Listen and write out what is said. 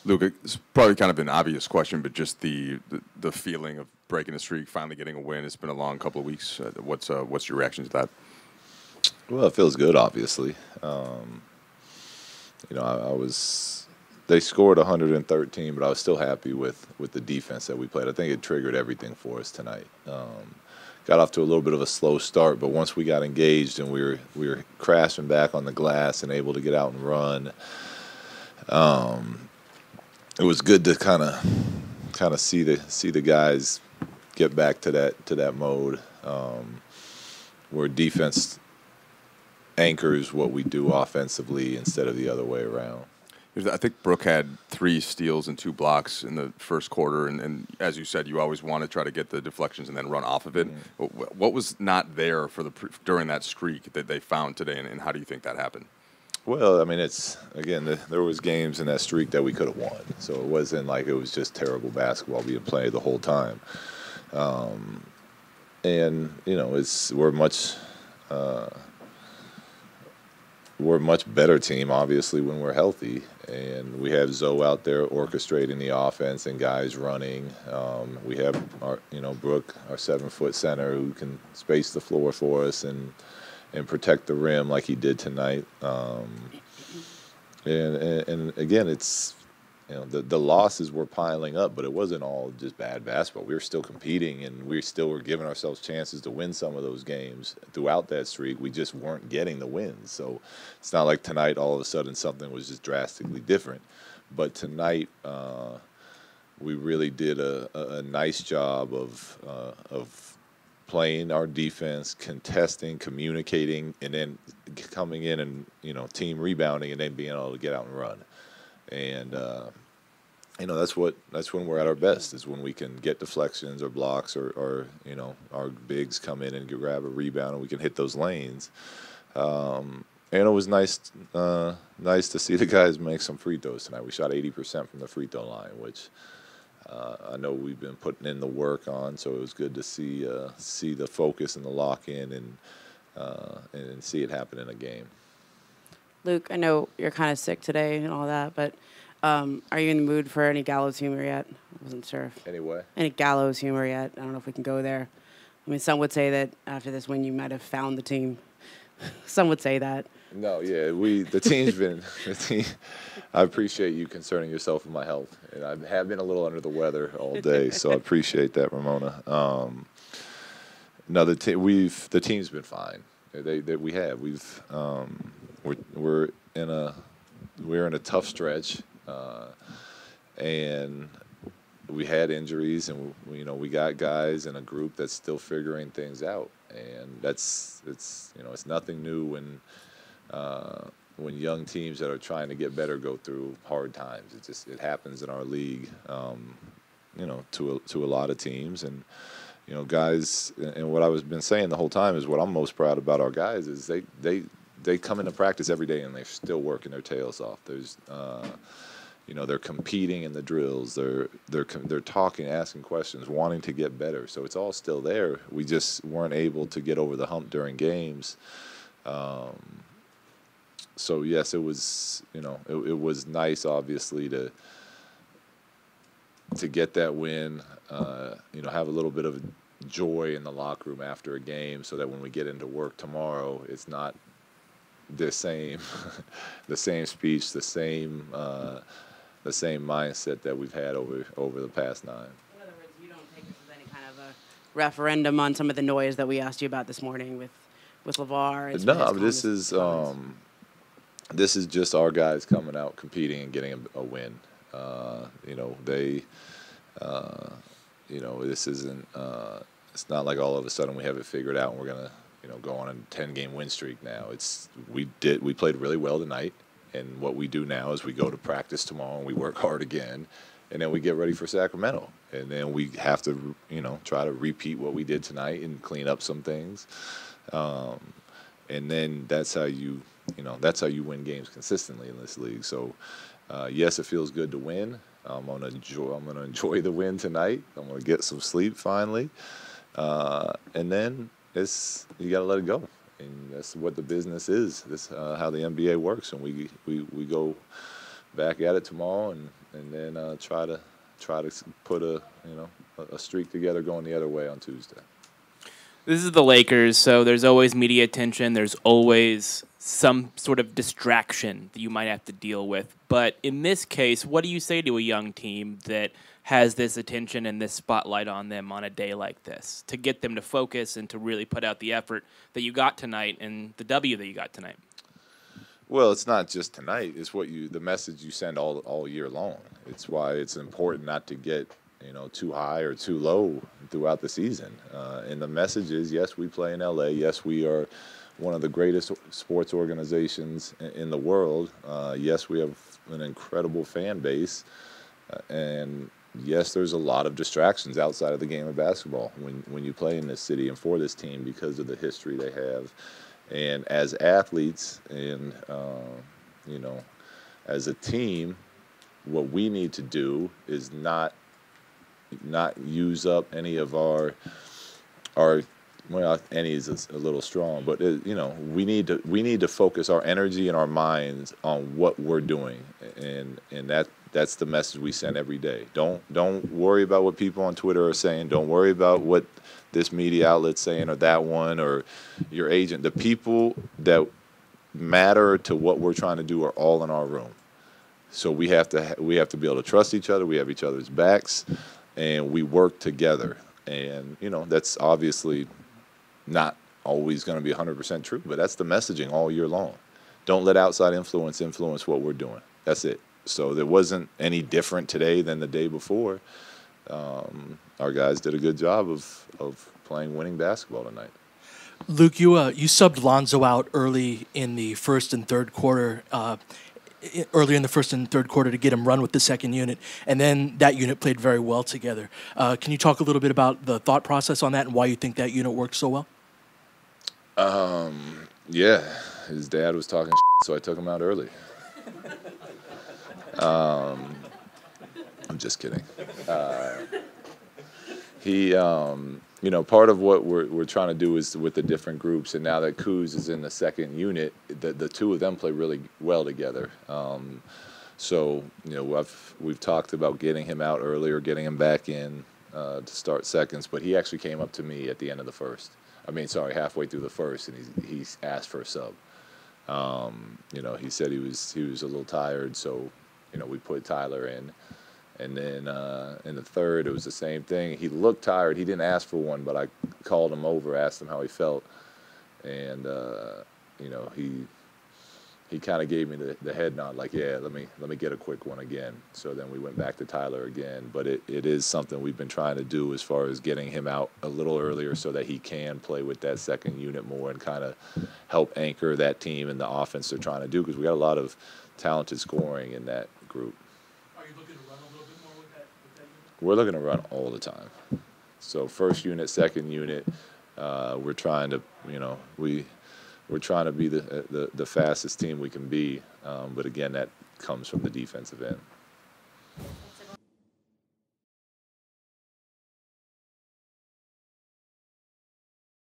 Luke, it's probably kind of an obvious question, but just the feeling of breaking a streak, finally getting a win. It's been a long couple of weeks. What's your reaction to that? Well, it feels good, obviously. I was. They scored 113, but I was still happy with the defense that we played. I think it triggered everything for us tonight. Got off to a little bit of a slow start, but once we got engaged and we were crashing back on the glass and able to get out and run, it was good to kind of see the guys get back to that mode where defense anchors what we do offensively instead of the other way around. I think Brooke had 3 steals and 2 blocks in the first quarter, and as you said, you always want to try to get the deflections and then run off of it. What was not there for during that streak that they found today, and how do you think that happened? Well, I mean, there was games in that streak that we could have won, so it wasn't like it was just terrible basketball being played the whole time. And we're a much better team, obviously, when we're healthy. And we have Zoe out there orchestrating the offense and guys running. We have Brooke, our 7-foot center, who can space the floor for us and protect the rim like he did tonight. And again, it's the losses were piling up, but it wasn't all just bad basketball. We were still competing, and we still were giving ourselves chances to win some of those games throughout that streak. We just weren't getting the wins. So it's not like tonight all of a sudden something was just drastically different. But tonight we really did a nice job of playing our defense, contesting, communicating, and then coming in and team rebounding and then being able to get out and run. And that's when we're at our best, is when we can get deflections or blocks or our bigs come in and grab a rebound and we can hit those lanes. And it was nice to see the guys make some free throws tonight. We shot 80% from the free throw line, which I know we've been putting in the work on. So it was good to see the focus and the lock in and see it happen in a game. Luke, I know you're kind of sick today and all that, but are you in the mood for any gallows humor yet? I wasn't sure. Anyway. Any gallows humor yet? I don't know if we can go there. I mean, some would say that after this win, you might have found the team. Some would say that. No, yeah, the team's been the team. I appreciate you concerning yourself with my health, and I have been a little under the weather all day, so I appreciate that, Ramona. No, the team's been fine. We're in a tough stretch, and we had injuries, and we got guys in a group that's still figuring things out, and it's nothing new when young teams that are trying to get better go through hard times. It happens in our league, to a lot of teams, and guys. And what I was been saying the whole time is what I'm most proud about our guys is they come into practice every day and they're still working their tails off. There's they're competing in the drills. They're talking, asking questions, wanting to get better. So it's all still there. We just weren't able to get over the hump during games. So yes, it was it was nice, obviously, to get that win. Have a little bit of joy in the locker room after a game, so that when we get into work tomorrow, it's not the same speech, the same mindset that we've had over the past 9. In other words, you don't take this as any kind of a referendum on some of the noise that we asked you about this morning with LeVar. No, this is just our guys coming out, competing, and getting a win. This isn't. It's not like all of a sudden we have it figured out and we're gonna, go on a 10-game win streak now. We played really well tonight, and what we do now is we go to practice tomorrow and we work hard again, and then we get ready for Sacramento, and then we have to, try to repeat what we did tonight and clean up some things, and then that's how you win games consistently in this league. So, yes, it feels good to win. I'm gonna enjoy the win tonight. I'm gonna get some sleep finally, and then you gotta let it go, and that's what the business is. This how the NBA works, and we go back at it tomorrow and then try to put a streak together going the other way on Tuesday. This is the Lakers, so there's always media attention. There's always some sort of distraction that you might have to deal with. But in this case, what do you say to a young team that has this attention and this spotlight on them on a day like this to get them to focus and to really put out the effort that you got tonight and the W that you got tonight? Well, it's not just tonight. It's the message you send all year long. It's why it's important not to get too high or too low throughout the season. And the message is, yes, we play in LA. Yes, we are one of the greatest sports organizations in the world. Yes, we have an incredible fan base. And yes, there's a lot of distractions outside of the game of basketball when you play in this city and for this team because of the history they have. And as athletes and, as a team, what we need to do is not use up any of our well, any is a little strong, but we need to focus our energy and our minds on what we're doing, and that's the message we send every day. Don't worry about what people on Twitter are saying. Don't worry about what this media outlet's saying or that one or your agent. The people that matter to what we're trying to do are all in our room. So we have to be able to trust each other. We have each other's backs, and we work together. And that's obviously not always going to be 100% true, but that's the messaging all year long. Don't let outside influence what we're doing. That's it. So there wasn't any different today than the day before. Our guys did a good job of playing winning basketball tonight. Luke, you subbed Lonzo out early in the first and third quarter. Earlier in the first and third quarter to get him run with the second unit, and then that unit played very well together. Can you talk a little bit about the thought process on that and why you think that unit worked so well? Yeah, his dad was talking so I took him out early. I'm just kidding. Part of what we're trying to do is with the different groups, and now that Kuz is in the second unit, the two of them play really well together. So we've talked about getting him out earlier, getting him back in to start seconds, but he actually came up to me at the end of the first. Halfway through the first, and he asked for a sub. He said he was a little tired, so we put Tyler in. And then in the third, it was the same thing. He looked tired. He didn't ask for one, but I called him over, asked him how he felt, and he kind of gave me the head nod, like, yeah, let me get a quick one again. So then we went back to Tyler again. But it is something we've been trying to do as far as getting him out a little earlier so that he can play with that second unit more and kind of help anchor that team and the offense they're trying to do, because we got a lot of talented scoring in that group. Are you looking to run a little bit more with that unit? We're looking to run all the time. So first unit, second unit, we're trying to, we're trying to be the fastest team we can be. But again, that comes from the defensive end.